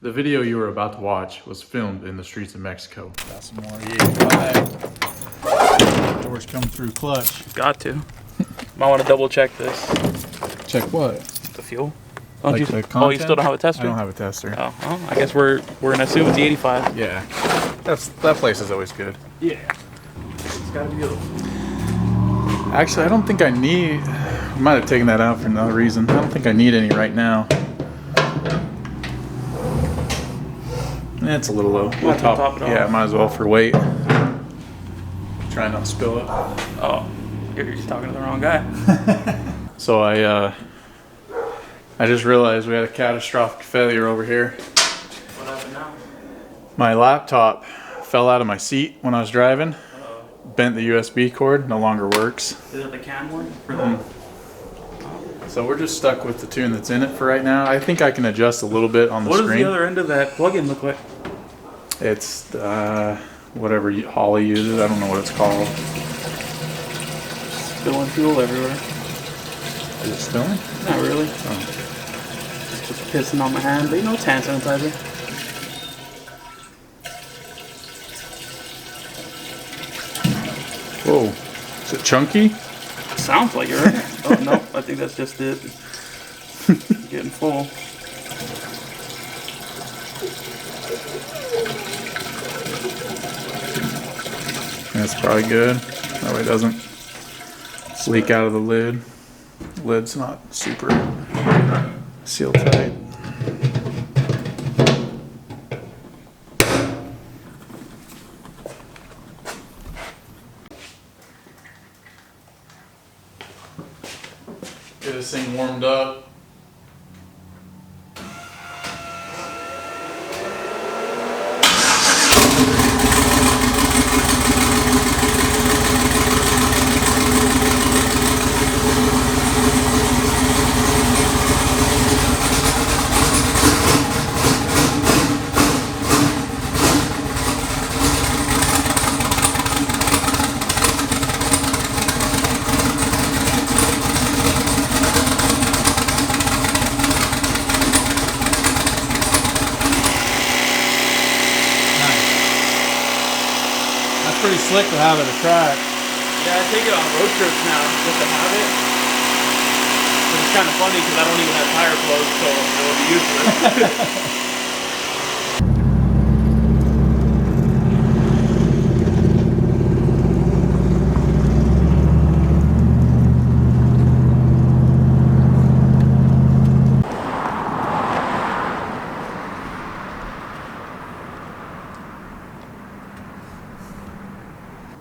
The video you were about to watch was filmed in the streets of Mexico. Got some more E85. Doors come through clutch. Got to. Might want to double check this. Check what? The fuel. Don't Like you? the Oh, you still content? don't have a tester? I don't have a tester. Oh, well, I guess we're gonna assume it's the 85. Yeah, that place is always good. Yeah. It's gotta be good. Actually, I don't think I need. I might have taken that out for another reason. I don't think I need any right now. It's a little low. We'll top it off. Yeah, might as well for weight. Try not to spill it. Oh, you're talking to the wrong guy. So I just realized we had a catastrophic failure over here. What happened now? My laptop fell out of my seat when I was driving. Bent the USB cord, no longer works. Is it the cam one? For the... So we're just stuck with the tune that's in it for right now. I think I can adjust a little bit on the What screen. does the other end of that plug-in look like? It's whatever Holly uses. I don't know what it's called. Spilling fuel everywhere. Is it spilling? Not really. Oh. Just pissing on my hand. But you know, it's hand sanitizer. Whoa. Is it chunky? Sounds like it, right? Oh, no. I think that's just it. Getting full. That's probably good. That way it doesn't leak out of the lid. The lid's not super sealed tight. Get this thing warmed up. That's pretty slick to have at a track. Yeah, I take it on road trips now just to have it. But it's kind of funny because I don't even have tire flows, so it will be useless.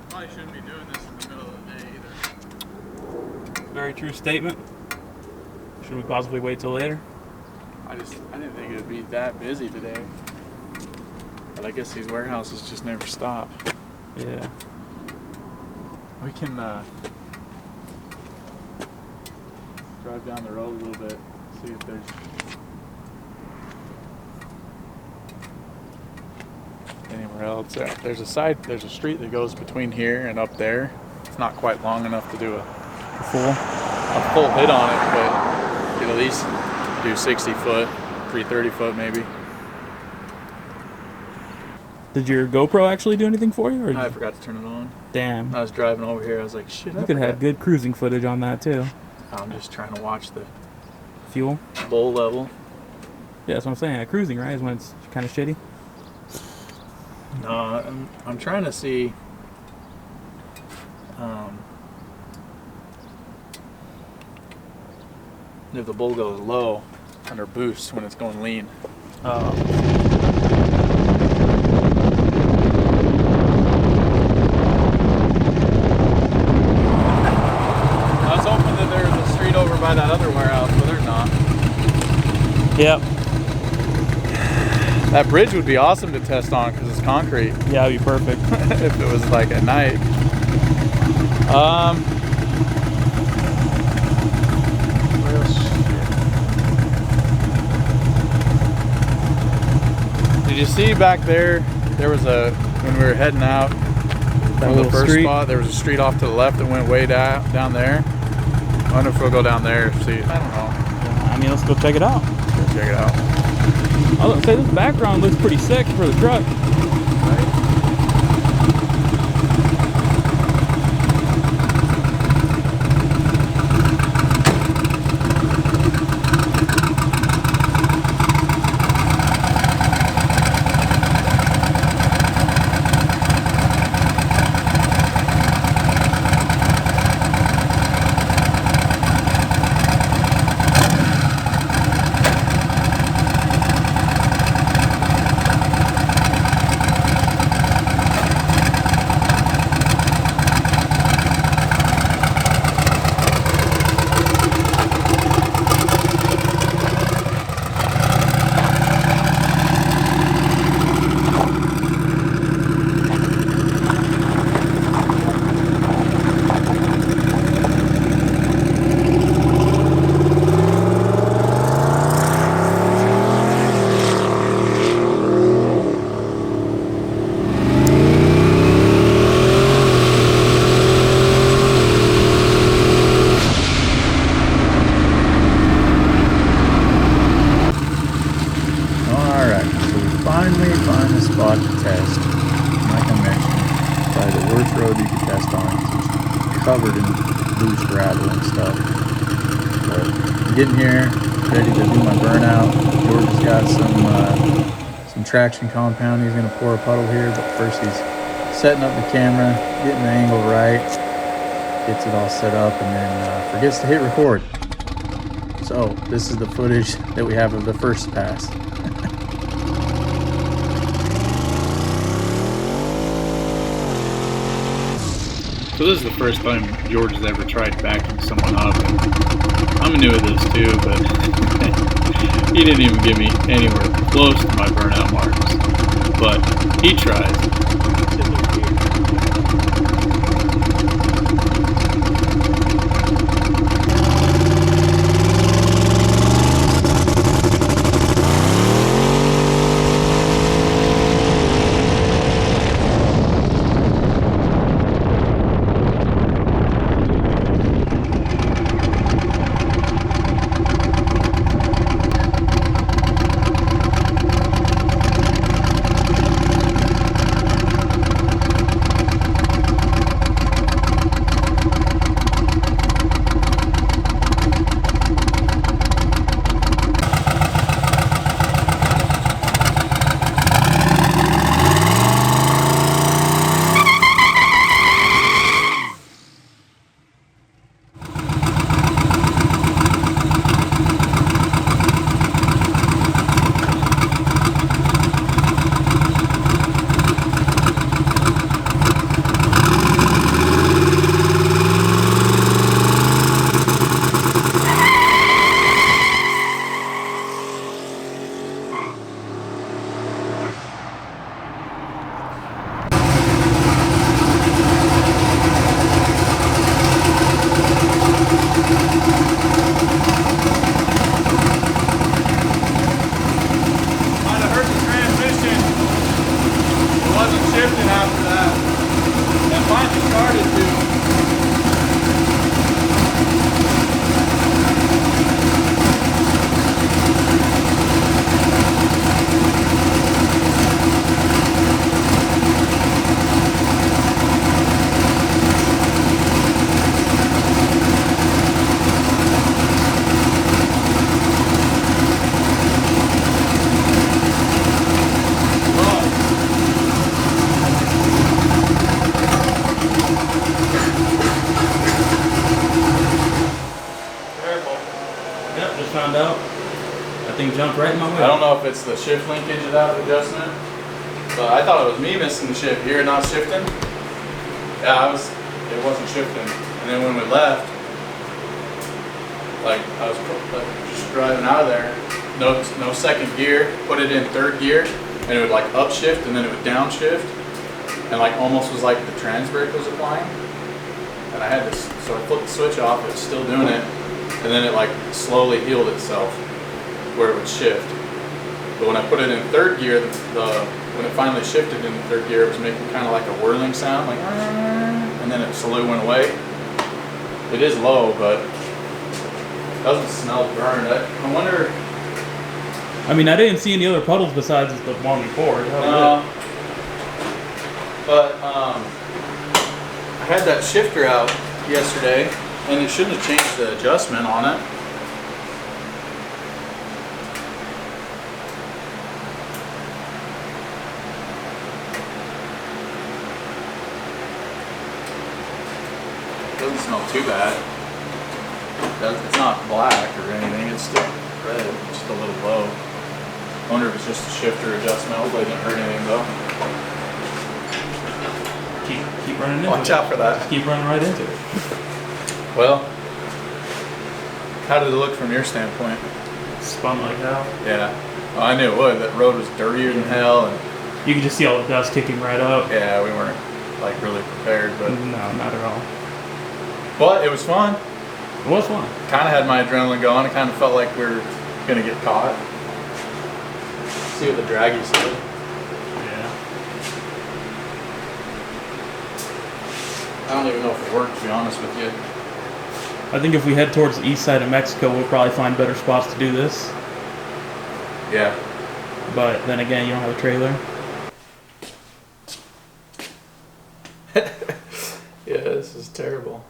Probably shouldn't be doing this in the middle of the day either. Very true statement. Should we possibly wait till later? I didn't think it would be that busy today. But I guess these warehouses just never stop. Yeah. We can drive down the road a little bit, see if there's anywhere else. There's a street that goes between here and up there. It's not quite long enough to do a full hit on it, but you know, at least do 60 foot, 330 foot maybe. Did your GoPro actually do anything for you? Or I forgot to turn it on. Damn. I was driving over here, I was like, shit, You could have good cruising footage on that too. I'm just trying to watch the Fuel? bowl level. Yeah, that's what I'm saying. Cruising, right, is when it's kind of shitty. No, I'm trying to see if the bull goes low under boost when it's going lean. I was hoping that there was a street over by that other warehouse, but there's not. Yep. That bridge would be awesome to test on because it's concrete. Yeah, it'd be perfect. If it was like at night. Did you see back there? There was when we were heading out from the first spot, there was a street off to the left that went way down there. I wonder if we'll go down there and see. I don't know. I mean, let's go check it out. Go check it out. gonna say, this background looks pretty sick for the truck. Find a spot to test. Like I mentioned, probably the worst road you could test on. It's covered in loose gravel and stuff. But I'm getting here, ready to do my burnout. George has got some traction compound. He's gonna pour a puddle here, but first he's setting up the camera, getting the angle right, gets it all set up, and then forgets to hit record. So this is the footage that we have of the first pass. So this is the first time George has ever tried backing someone up. And I'm new at this too, but he didn't even give me anywhere close to my burnout marks. But he tried. Found out. That thing jumped right in my way. I don't know if it's the shift linkage of that adjustment, but I thought it was me missing the shift gear, not shifting. Yeah, it wasn't shifting. And then when we left, like I was just driving out of there, no second gear, put it in third gear, and it would like upshift and then it would downshift, and like almost was like the trans brake was applying. And I had to, so I flipped the switch off, it was still doing it. And then it like slowly healed itself where it would shift. But when I put it in third gear, when it finally shifted in the third gear, it was making kind of like a whirling sound, like, and then it slowly went away. It is low, but it doesn't smell burned. I wonder, I mean, I didn't see any other puddles besides the one before. No. But I had that shifter out yesterday, and it shouldn't have changed the adjustment on it. Doesn't smell too bad. It's not black or anything. It's still red, just a little low. I wonder if it's just a shifter adjustment. Hopefully it didn't hurt anything though. Keep running into it. Watch out for that. Just keep running right into it. Well, how did it look from your standpoint? Spun like hell. Yeah. Well, I knew it would. That road was dirtier than hell, and You could just see all the dust kicking right up. yeah, we weren't like really prepared, but No, not at all. it was fun. It was fun. Kind of had my adrenaline going. It kind of felt like we were gonna get caught. See what the draggy said. Yeah. I don't even know if it worked, to be honest with you. I think if we head towards the east side of Mexico, we'll probably find better spots to do this. Yeah. But then again, you don't have a trailer. Yeah, this is terrible.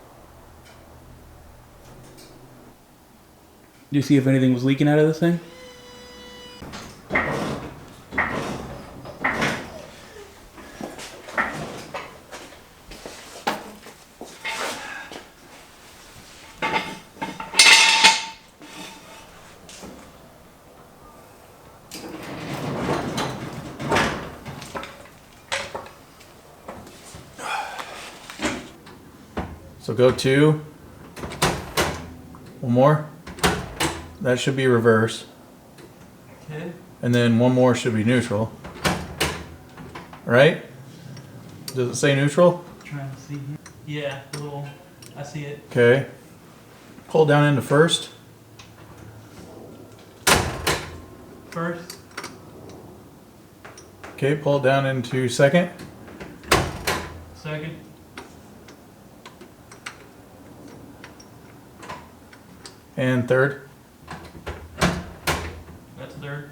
Do you see if anything was leaking out of this thing? So go 2. One more. That should be reverse. Okay. And then one more should be neutral. Right? Does it say neutral? Trying to see here. Yeah, a little. I see it. Okay. Pull down into first. First. Okay, pull it down into second. Second. And third. That's third.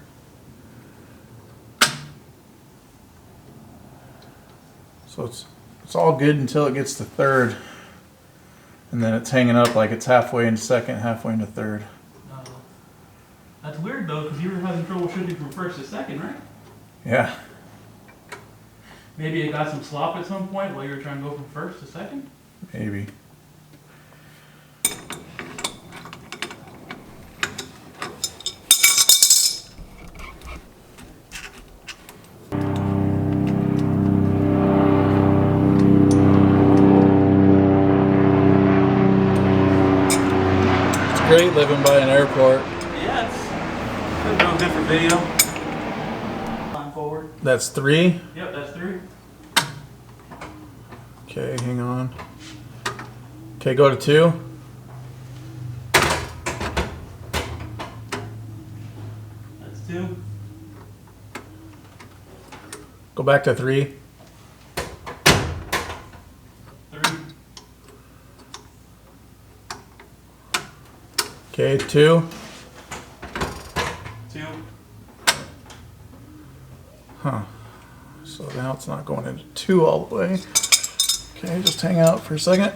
So it's all good until it gets to third. And then it's hanging up like it's halfway into second, halfway into third. That's weird though, because you were having trouble shifting from first to second, right? Yeah. Maybe it got some slop at some point while you were trying to go from first to second? Maybe. It's great living by an airport. Yeah, it's real good for video. Climb forward. That's 3. Yep, that's 3. Okay, hang on. Okay, go to 2. That's 2. Go back to 3. 3. Okay, 2. 2. Huh. So now it's not going into 2 all the way. Okay, just hang out for a second.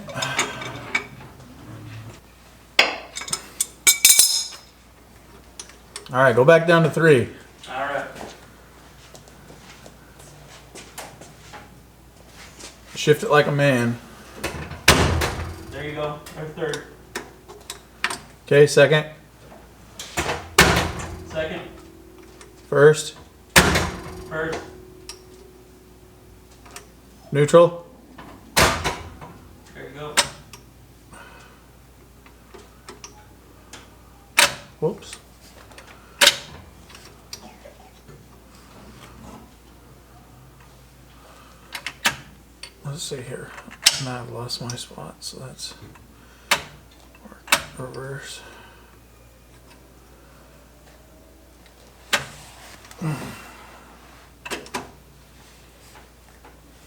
All right, go back down to 3. Alright. Shift it like a man. There you go. There's third. Okay, second, Second. first, First. neutral. There you go. Whoops. Let's see here. Now I've lost my spot, so that's reverse.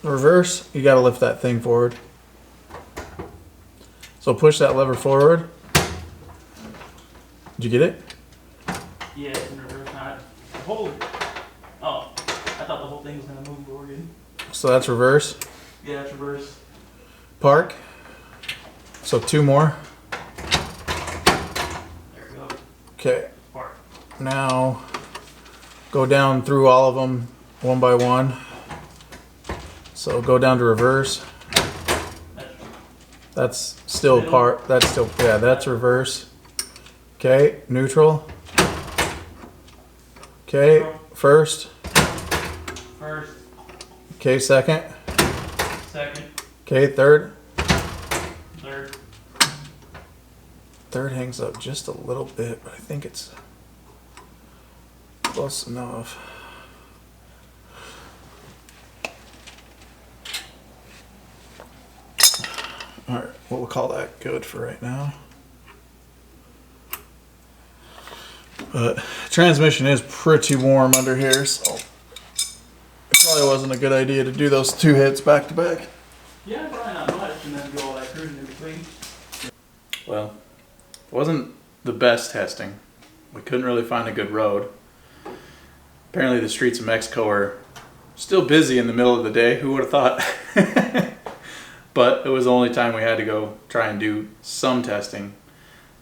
Reverse, you gotta lift that thing forward. So push that lever forward. Did you get it? Yeah, it's in reverse, not Oh, I thought the whole thing was gonna move forward. So that's reverse. Yeah, it's reverse. Park. So 2 more. There we go. Okay. Park. Now go down through all of them one by one. So go down to reverse. That's still Middle. part. That's still, yeah, that's reverse. Okay, neutral. Okay, first. First, Okay, second. second, Okay, third. third. Third hangs up just a little bit, but I think it's close enough. All right, we'll call that good for right now. But transmission is pretty warm under here, so it probably wasn't a good idea to do those 2 hits back to back. Yeah, probably not much, and then do all that cruising in between. Well, it wasn't the best testing. We couldn't really find a good road. Apparently the streets of Mexico are still busy in the middle of the day. Who would have thought? But it was the only time we had to go try and do some testing.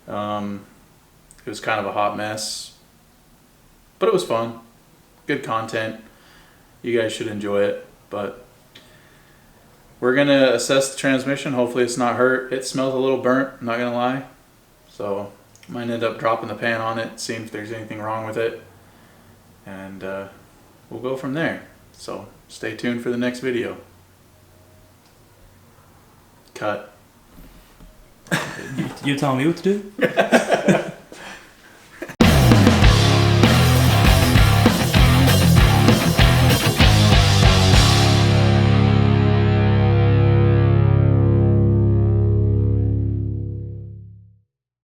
It was kind of a hot mess, but it was fun. Good content. You guys should enjoy it. But we're gonna assess the transmission. Hopefully it's not hurt. It smells a little burnt, I'm not gonna lie. So might end up dropping the pan on it, seeing if there's anything wrong with it. And we'll go from there. So stay tuned for the next video. Cut. You telling me what to do?